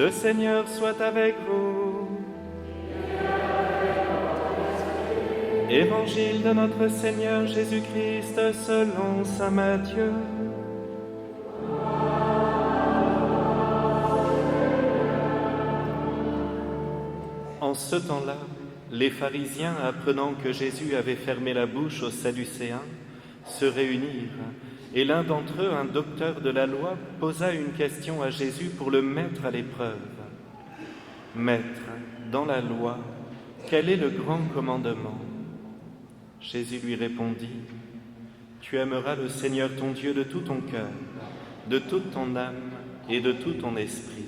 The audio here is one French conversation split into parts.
Le Seigneur soit avec vous. Évangile de notre Seigneur Jésus-Christ selon saint Matthieu. En ce temps-là, les pharisiens, apprenant que Jésus avait fermé la bouche aux Sadducéens, se réunirent, et l'un d'entre eux, un docteur de la loi, posa une question à Jésus pour le mettre à l'épreuve. « Maître, dans la loi, quel est le grand commandement ?» Jésus lui répondit, « Tu aimeras le Seigneur ton Dieu de tout ton cœur, de toute ton âme et de tout ton esprit.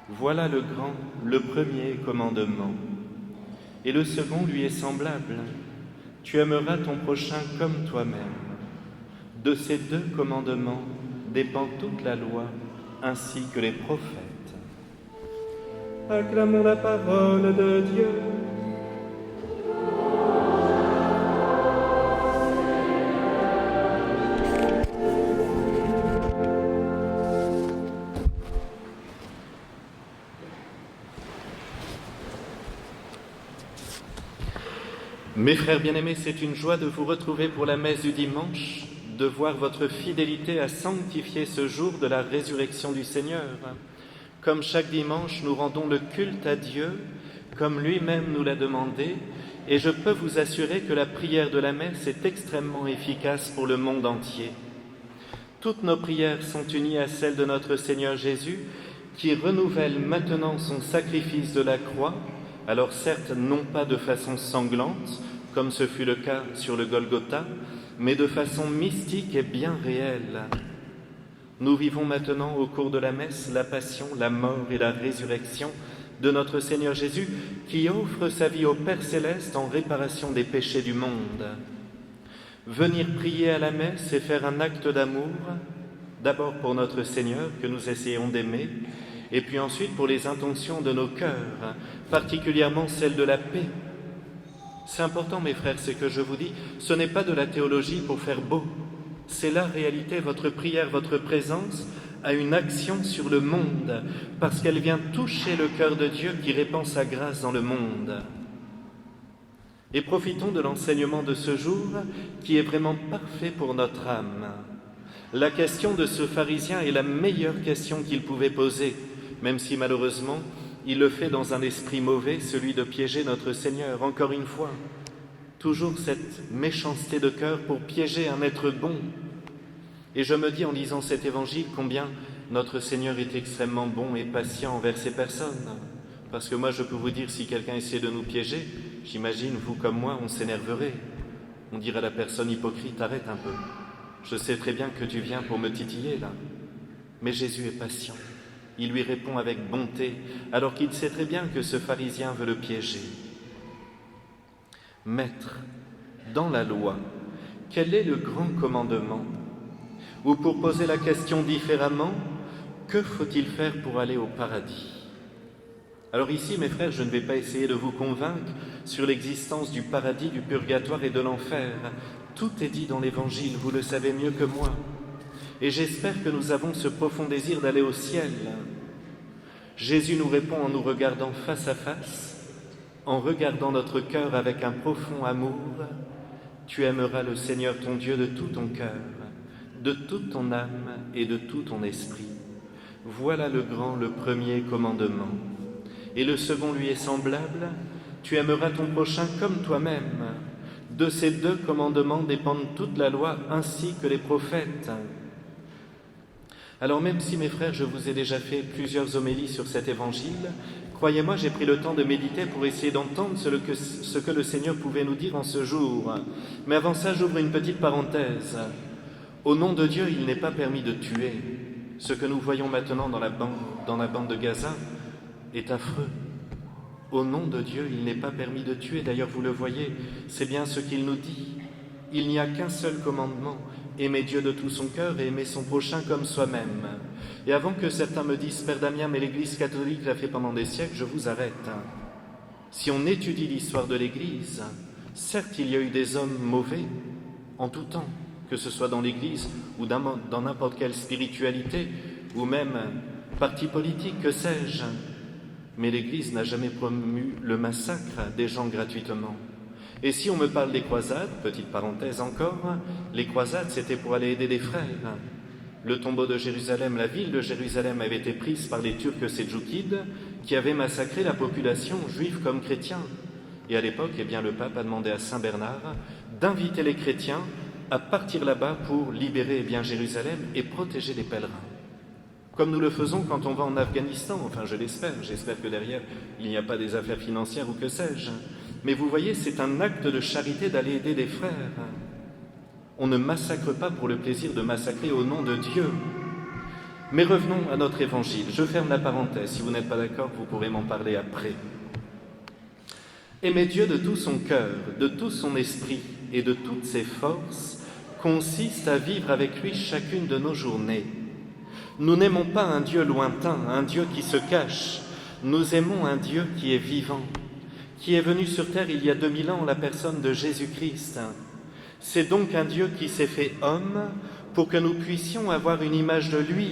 Voilà le grand, le premier commandement. Et le second lui est semblable. Tu aimeras ton prochain comme toi-même. De ces deux commandements dépend toute la loi, ainsi que les prophètes. » Acclamons la parole de Dieu. Mes frères bien-aimés, c'est une joie de vous retrouver pour la messe du dimanche, de voir votre fidélité à sanctifier ce jour de la résurrection du Seigneur. Comme chaque dimanche, nous rendons le culte à Dieu, comme lui-même nous l'a demandé, et je peux vous assurer que la prière de la messe est extrêmement efficace pour le monde entier. Toutes nos prières sont unies à celles de notre Seigneur Jésus, qui renouvelle maintenant son sacrifice de la croix, alors certes non pas de façon sanglante, comme ce fut le cas sur le Golgotha, mais de façon mystique et bien réelle. Nous vivons maintenant au cours de la messe la passion, la mort et la résurrection de notre Seigneur Jésus, qui offre sa vie au Père Céleste en réparation des péchés du monde. Venir prier à la messe, c'est faire un acte d'amour, d'abord pour notre Seigneur que nous essayons d'aimer, et puis ensuite pour les intentions de nos cœurs, particulièrement celle de la paix. C'est important, mes frères, ce que je vous dis, ce n'est pas de la théologie pour faire beau, c'est la réalité, votre prière, votre présence a une action sur le monde, parce qu'elle vient toucher le cœur de Dieu qui répand sa grâce dans le monde. Et profitons de l'enseignement de ce jour, qui est vraiment parfait pour notre âme. La question de ce pharisien est la meilleure question qu'il pouvait poser, même si malheureusement, il le fait dans un esprit mauvais, celui de piéger notre Seigneur, encore une fois. Toujours cette méchanceté de cœur pour piéger un être bon. Et je me dis en lisant cet évangile combien notre Seigneur est extrêmement bon et patient envers ces personnes. Parce que moi, je peux vous dire, si quelqu'un essaie de nous piéger, j'imagine, vous comme moi, on s'énerverait. On dirait à la personne hypocrite, arrête un peu. Je sais très bien que tu viens pour me titiller, là. Mais Jésus est patient. Il lui répond avec bonté, alors qu'il sait très bien que ce pharisien veut le piéger. Maître, dans la loi, quel est le grand commandement? Ou pour poser la question différemment, que faut-il faire pour aller au paradis? Alors ici, mes frères, je ne vais pas essayer de vous convaincre sur l'existence du paradis, du purgatoire et de l'enfer. Tout est dit dans l'Évangile, vous le savez mieux que moi. Et j'espère que nous avons ce profond désir d'aller au ciel. Jésus nous répond en nous regardant face à face, en regardant notre cœur avec un profond amour. Tu aimeras le Seigneur ton Dieu de tout ton cœur, de toute ton âme et de tout ton esprit. Voilà le grand, le premier commandement. Et le second lui est semblable, tu aimeras ton prochain comme toi-même. De ces deux commandements dépendent toute la loi ainsi que les prophètes. Alors même si, mes frères, je vous ai déjà fait plusieurs homélies sur cet évangile, croyez-moi, j'ai pris le temps de méditer pour essayer d'entendre ce que le Seigneur pouvait nous dire en ce jour. Mais avant ça, j'ouvre une petite parenthèse. Au nom de Dieu, il n'est pas permis de tuer. Ce que nous voyons maintenant dans la bande de Gaza est affreux. Au nom de Dieu, il n'est pas permis de tuer. D'ailleurs, vous le voyez, c'est bien ce qu'il nous dit. Il n'y a qu'un seul commandement, aimer Dieu de tout son cœur et aimer son prochain comme soi-même. Et avant que certains me disent, Père Damien, mais l'Église catholique l'a fait pendant des siècles, je vous arrête. Si on étudie l'histoire de l'Église, certes, il y a eu des hommes mauvais en tout temps, que ce soit dans l'Église ou dans n'importe quelle spiritualité, ou même parti politique, que sais-je. Mais l'Église n'a jamais promu le massacre des gens gratuitement. Et si on me parle des croisades, petite parenthèse encore, les croisades c'était pour aller aider des frères. Le tombeau de Jérusalem, la ville de Jérusalem avait été prise par les Turcs seldjoukides qui avaient massacré la population juive comme chrétiens. Et à l'époque, le pape a demandé à Saint Bernard d'inviter les chrétiens à partir là-bas pour libérer Jérusalem et protéger les pèlerins. Comme nous le faisons quand on va en Afghanistan, enfin j'espère que derrière il n'y a pas des affaires financières ou que sais-je. Mais vous voyez, c'est un acte de charité d'aller aider des frères. On ne massacre pas pour le plaisir de massacrer au nom de Dieu. Mais revenons à notre évangile. Je ferme la parenthèse. Si vous n'êtes pas d'accord, vous pourrez m'en parler après. Aimer Dieu de tout son cœur, de tout son esprit et de toutes ses forces consiste à vivre avec lui chacune de nos journées. Nous n'aimons pas un Dieu lointain, un Dieu qui se cache. Nous aimons un Dieu qui est vivant, qui est venu sur terre il y a 2000 ans en la personne de Jésus-Christ. C'est donc un Dieu qui s'est fait homme pour que nous puissions avoir une image de lui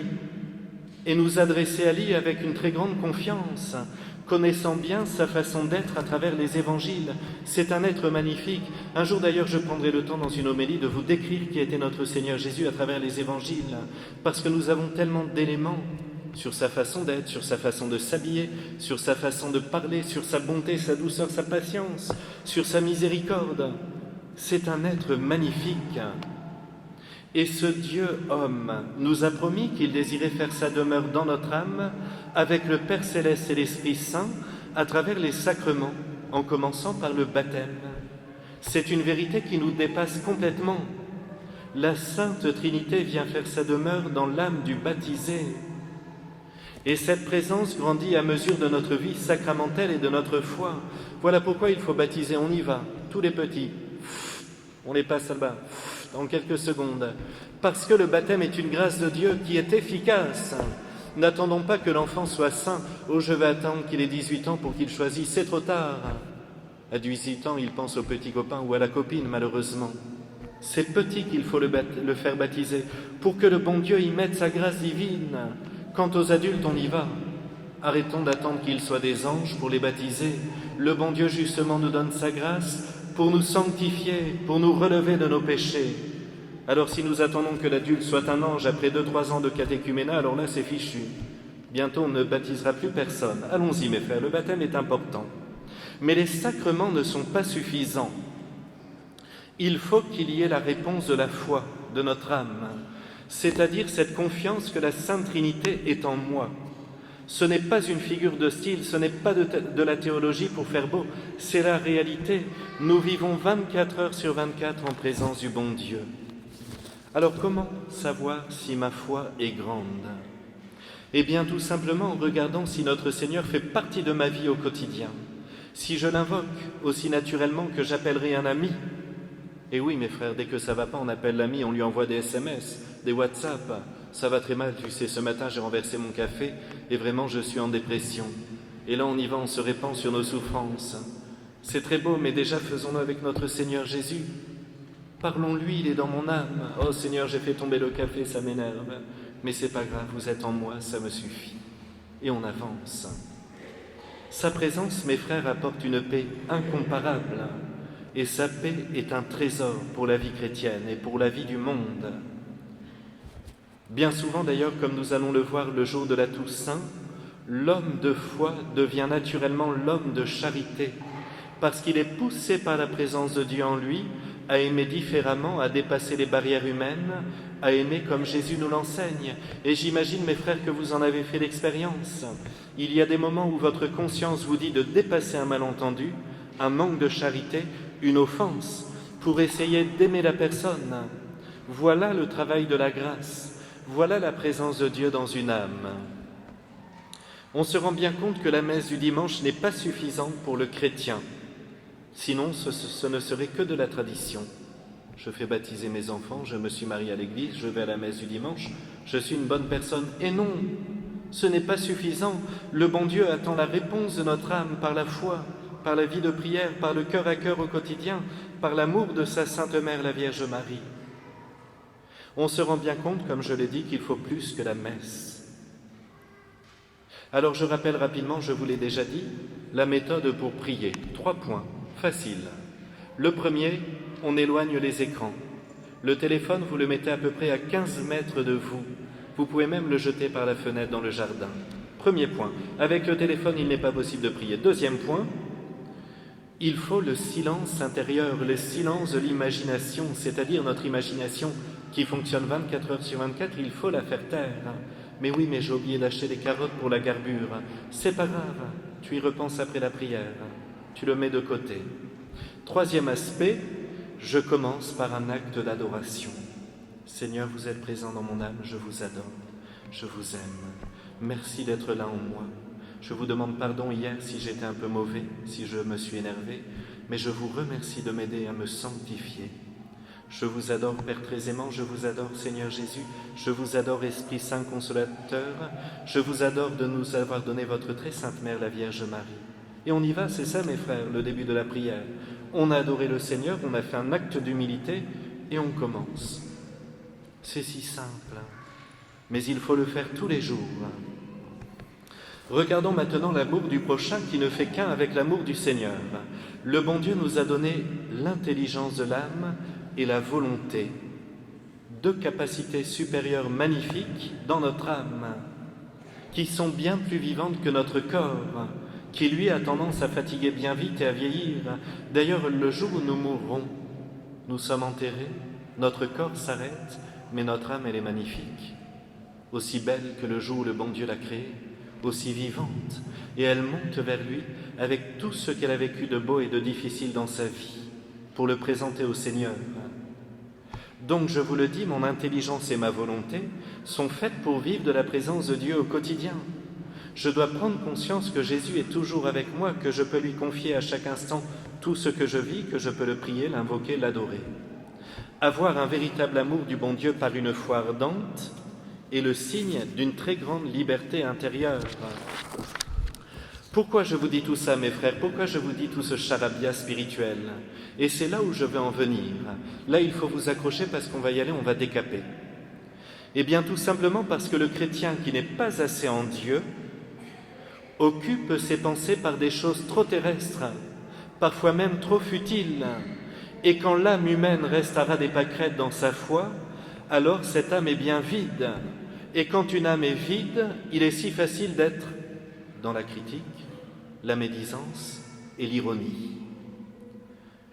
et nous adresser à lui avec une très grande confiance, connaissant bien sa façon d'être à travers les évangiles. C'est un être magnifique. Un jour d'ailleurs, je prendrai le temps dans une homélie de vous décrire qui était notre Seigneur Jésus à travers les évangiles, parce que nous avons tellement d'éléments sur sa façon d'être, sur sa façon de s'habiller, sur sa façon de parler, sur sa bonté, sa douceur, sa patience, sur sa miséricorde. C'est un être magnifique. Et ce Dieu homme nous a promis qu'il désirait faire sa demeure dans notre âme avec le Père Céleste et l'Esprit Saint à travers les sacrements, en commençant par le baptême. C'est une vérité qui nous dépasse complètement. La Sainte Trinité vient faire sa demeure dans l'âme du baptisé. Et cette présence grandit à mesure de notre vie sacramentelle et de notre foi. Voilà pourquoi il faut baptiser. On y va, tous les petits. On les passe là-bas, en quelques secondes. Parce que le baptême est une grâce de Dieu qui est efficace. N'attendons pas que l'enfant soit saint. Oh, je vais attendre qu'il ait 18 ans pour qu'il choisisse. C'est trop tard. À 18 ans, il pense au petit copain ou à la copine, malheureusement. C'est petit qu'il faut le faire baptiser pour que le bon Dieu y mette sa grâce divine. Quant aux adultes, on y va. Arrêtons d'attendre qu'ils soient des anges pour les baptiser. Le bon Dieu, justement, nous donne sa grâce pour nous sanctifier, pour nous relever de nos péchés. Alors si nous attendons que l'adulte soit un ange après 2-3 ans de catéchuménat, alors là c'est fichu. Bientôt on ne baptisera plus personne. Allons-y mes frères, le baptême est important. Mais les sacrements ne sont pas suffisants. Il faut qu'il y ait la réponse de la foi, de notre âme, c'est-à-dire cette confiance que la Sainte Trinité est en moi. Ce n'est pas une figure de style, ce n'est pas de la théologie pour faire beau, c'est la réalité. Nous vivons 24 heures sur 24 en présence du bon Dieu. Alors comment savoir si ma foi est grande? Eh bien tout simplement en regardant si notre Seigneur fait partie de ma vie au quotidien. Si je l'invoque aussi naturellement que j'appellerai un ami. Et oui mes frères, dès que ça ne va pas, on appelle l'ami, on lui envoie des SMS, des WhatsApp. Ça va très mal, tu sais, ce matin j'ai renversé mon café et vraiment je suis en dépression. Et là on y va, on se répand sur nos souffrances. C'est très beau, mais déjà faisons-le avec notre Seigneur Jésus. Parlons-lui, il est dans mon âme. Oh Seigneur, j'ai fait tomber le café, ça m'énerve. Mais c'est pas grave, vous êtes en moi, ça me suffit. Et on avance. Sa présence, mes frères, apporte une paix incomparable. Et sa paix est un trésor pour la vie chrétienne et pour la vie du monde. Bien souvent d'ailleurs, comme nous allons le voir le jour de la Toussaint, l'homme de foi devient naturellement l'homme de charité, parce qu'il est poussé par la présence de Dieu en lui à aimer différemment, à dépasser les barrières humaines, à aimer comme Jésus nous l'enseigne. Et j'imagine, mes frères, que vous en avez fait l'expérience. Il y a des moments où votre conscience vous dit de dépasser un malentendu, un manque de charité, une offense, pour essayer d'aimer la personne. Voilà le travail de la grâce. Voilà la présence de Dieu dans une âme. On se rend bien compte que la messe du dimanche n'est pas suffisante pour le chrétien. Sinon, ce ne serait que de la tradition. Je fais baptiser mes enfants, je me suis marié à l'église, je vais à la messe du dimanche, je suis une bonne personne. Et non, ce n'est pas suffisant. Le bon Dieu attend la réponse de notre âme par la foi, par la vie de prière, par le cœur à cœur au quotidien, par l'amour de sa Sainte Mère, la Vierge Marie. On se rend bien compte, comme je l'ai dit, qu'il faut plus que la messe. Alors je rappelle rapidement, je vous l'ai déjà dit, la méthode pour prier. 3 points, facile. Le premier, on éloigne les écrans. Le téléphone, vous le mettez à peu près à 15 mètres de vous. Vous pouvez même le jeter par la fenêtre dans le jardin. Premier point, avec le téléphone, il n'est pas possible de prier. Deuxième point, il faut le silence intérieur, le silence de l'imagination, c'est-à-dire notre imagination qui fonctionne 24 heures sur 24, il faut la faire taire. Mais oui, mais j'ai oublié d'acheter des carottes pour la garbure. C'est pas grave, tu y repenses après la prière, tu le mets de côté. Troisième aspect, je commence par un acte d'adoration. Seigneur, vous êtes présent dans mon âme, je vous adore, je vous aime. Merci d'être là en moi. Je vous demande pardon hier si j'étais un peu mauvais, si je me suis énervé, mais je vous remercie de m'aider à me sanctifier. Je vous adore, Père très aimant, je vous adore, Seigneur Jésus, je vous adore, Esprit Saint Consolateur, je vous adore de nous avoir donné votre très sainte Mère, la Vierge Marie. Et on y va, c'est ça mes frères, le début de la prière. On a adoré le Seigneur, on a fait un acte d'humilité et on commence. C'est si simple, mais il faut le faire tous les jours. Regardons maintenant l'amour du prochain qui ne fait qu'un avec l'amour du Seigneur. Le bon Dieu nous a donné l'intelligence de l'âme et la volonté, 2 capacités supérieures magnifiques dans notre âme, qui sont bien plus vivantes que notre corps, qui lui a tendance à fatiguer bien vite et à vieillir. D'ailleurs, le jour où nous mourrons, nous sommes enterrés, notre corps s'arrête, mais notre âme, elle est magnifique, aussi belle que le jour où le bon Dieu l'a créée, aussi vivante, et elle monte vers lui avec tout ce qu'elle a vécu de beau et de difficile dans sa vie, pour le présenter au Seigneur. Donc je vous le dis, mon intelligence et ma volonté sont faites pour vivre de la présence de Dieu au quotidien. Je dois prendre conscience que Jésus est toujours avec moi, que je peux lui confier à chaque instant tout ce que je vis, que je peux le prier, l'invoquer, l'adorer. Avoir un véritable amour du bon Dieu par une foi ardente est le signe d'une très grande liberté intérieure. Pourquoi je vous dis tout ça, mes frères? Pourquoi je vous dis tout ce charabia spirituel? Et c'est là où je veux en venir. Là, il faut vous accrocher parce qu'on va y aller, on va décaper. Eh bien, tout simplement parce que le chrétien qui n'est pas assez en Dieu occupe ses pensées par des choses trop terrestres, parfois même trop futiles. Et quand l'âme humaine reste à ras des pâquerettes dans sa foi, alors cette âme est bien vide. Et quand une âme est vide, il est si facile d'être dans la critique, la médisance et l'ironie.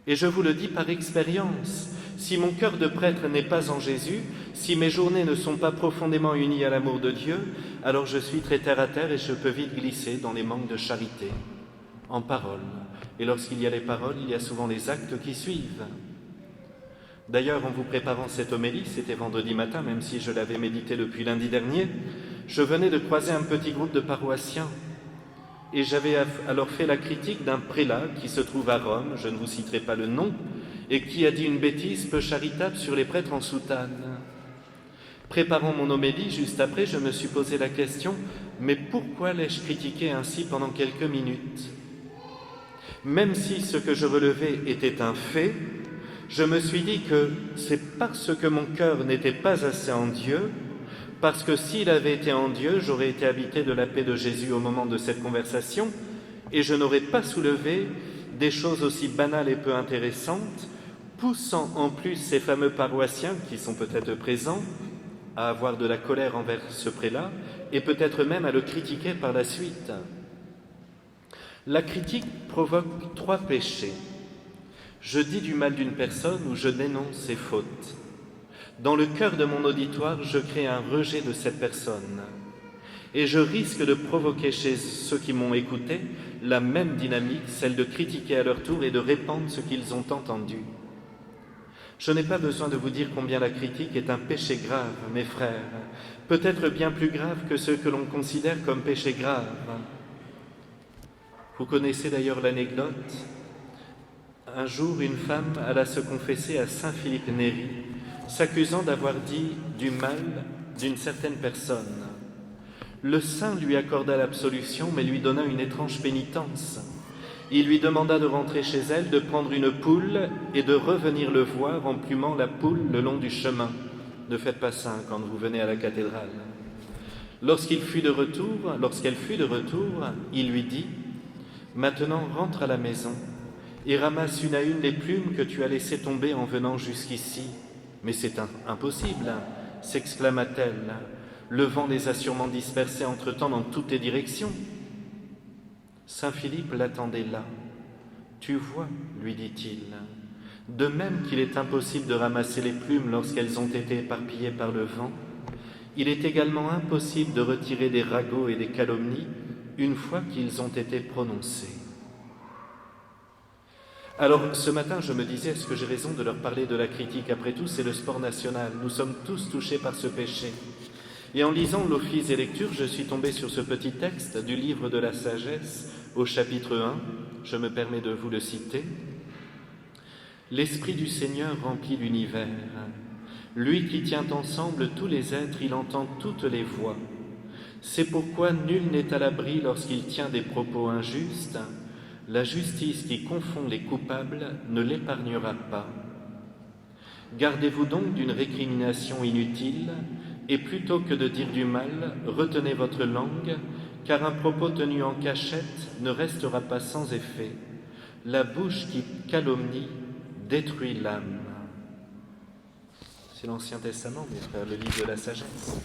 Et je vous le dis par expérience, si mon cœur de prêtre n'est pas en Jésus, si mes journées ne sont pas profondément unies à l'amour de Dieu, alors je suis très terre à terre et je peux vite glisser dans les manques de charité, en parole. Et lorsqu'il y a les paroles, il y a souvent les actes qui suivent. D'ailleurs, en vous préparant cette homélie, c'était vendredi matin, même si je l'avais médité depuis lundi dernier, je venais de croiser un petit groupe de paroissiens. Et j'avais alors fait la critique d'un prélat qui se trouve à Rome, je ne vous citerai pas le nom, et qui a dit une bêtise peu charitable sur les prêtres en soutane. Préparant mon homélie, juste après, je me suis posé la question, mais pourquoi l'ai-je critiqué ainsi pendant quelques minutes? Même si ce que je relevais était un fait, je me suis dit que c'est parce que mon cœur n'était pas assez en Dieu, parce que s'il avait été en Dieu, j'aurais été habité de la paix de Jésus au moment de cette conversation, et je n'aurais pas soulevé des choses aussi banales et peu intéressantes, poussant en plus ces fameux paroissiens, qui sont peut-être présents, à avoir de la colère envers ce prélat, et peut-être même à le critiquer par la suite. La critique provoque 3 péchés. Je dis du mal d'une personne ou je dénonce ses fautes. Dans le cœur de mon auditoire, je crée un rejet de cette personne. Et je risque de provoquer chez ceux qui m'ont écouté la même dynamique, celle de critiquer à leur tour et de répandre ce qu'ils ont entendu. Je n'ai pas besoin de vous dire combien la critique est un péché grave, mes frères, peut-être bien plus grave que ceux que l'on considère comme péché grave. Vous connaissez d'ailleurs l'anecdote. Un jour, une femme alla se confesser à saint Philippe Néri, s'accusant d'avoir dit du mal d'une certaine personne. Le saint lui accorda l'absolution, mais lui donna une étrange pénitence. Il lui demanda de rentrer chez elle, de prendre une poule et de revenir le voir en plumant la poule le long du chemin. Ne faites pas ça quand vous venez à la cathédrale. Lorsqu'elle fut de retour, il lui dit « Maintenant rentre à la maison et ramasse une à une les plumes que tu as laissées tomber en venant jusqu'ici. » « Mais c'est impossible, s'exclama-t-elle. Le vent les a sûrement dispersées entre-temps dans toutes les directions. Saint Philippe l'attendait là. « Tu vois, lui dit-il, de même qu'il est impossible de ramasser les plumes lorsqu'elles ont été éparpillées par le vent, il est également impossible de retirer des ragots et des calomnies une fois qu'ils ont été prononcés. » Alors, ce matin, je me disais, est-ce que j'ai raison de leur parler de la critique? Après tout, c'est le sport national. Nous sommes tous touchés par ce péché. Et en lisant l'office des lectures, je suis tombé sur ce petit texte du livre de la sagesse, au chapitre 1. Je me permets de vous le citer. « L'Esprit du Seigneur remplit l'univers. Lui qui tient ensemble tous les êtres, il entend toutes les voix. C'est pourquoi nul n'est à l'abri lorsqu'il tient des propos injustes. La justice qui confond les coupables ne l'épargnera pas. Gardez-vous donc d'une récrimination inutile, et plutôt que de dire du mal, retenez votre langue, car un propos tenu en cachette ne restera pas sans effet. La bouche qui calomnie détruit l'âme. » C'est l'Ancien Testament, mes frères, le livre de la sagesse.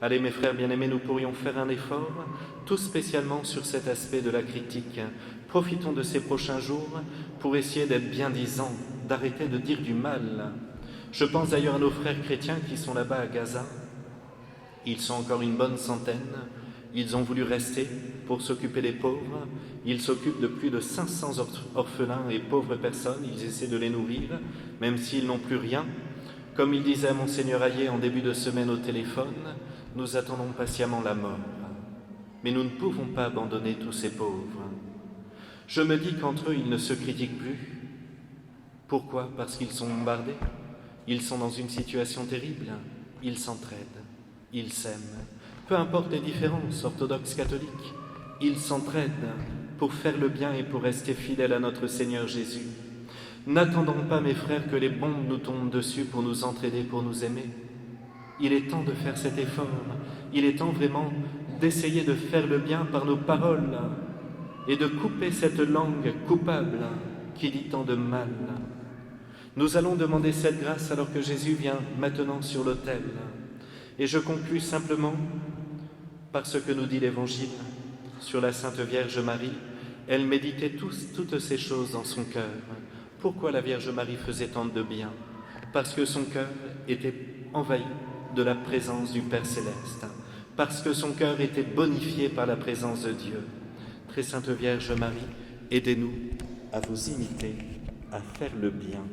Allez, mes frères bien-aimés, nous pourrions faire un effort, tout spécialement sur cet aspect de la critique. Profitons de ces prochains jours pour essayer d'être bien-disants, d'arrêter de dire du mal. Je pense d'ailleurs à nos frères chrétiens qui sont là-bas à Gaza. Ils sont encore une bonne centaine. Ils ont voulu rester pour s'occuper des pauvres. Ils s'occupent de plus de 500 orphelins et pauvres personnes. Ils essaient de les nourrir, même s'ils n'ont plus rien. Comme il disait à Monseigneur Hayet en début de semaine au téléphone, nous attendons patiemment la mort. Mais nous ne pouvons pas abandonner tous ces pauvres. Je me dis qu'entre eux, ils ne se critiquent plus. Pourquoi? Parce qu'ils sont bombardés. Ils sont dans une situation terrible. Ils s'entraident. Ils s'aiment. Peu importe les différences, orthodoxes, catholiques. Ils s'entraident pour faire le bien et pour rester fidèles à notre Seigneur Jésus. N'attendons pas, mes frères, que les bombes nous tombent dessus pour nous entraider, pour nous aimer. Il est temps de faire cet effort. Il est temps vraiment d'essayer de faire le bien par nos paroles et de couper cette langue coupable qui dit tant de mal. Nous allons demander cette grâce alors que Jésus vient maintenant sur l'autel. Et je conclus simplement par ce que nous dit l'Évangile sur la Sainte Vierge Marie. Elle méditait toutes ces choses dans son cœur. Pourquoi la Vierge Marie faisait tant de bien? Parce que son cœur était envahi de la présence du Père Céleste, parce que son cœur était bonifié par la présence de Dieu. Très Sainte Vierge Marie, aidez-nous à vous imiter, à faire le bien.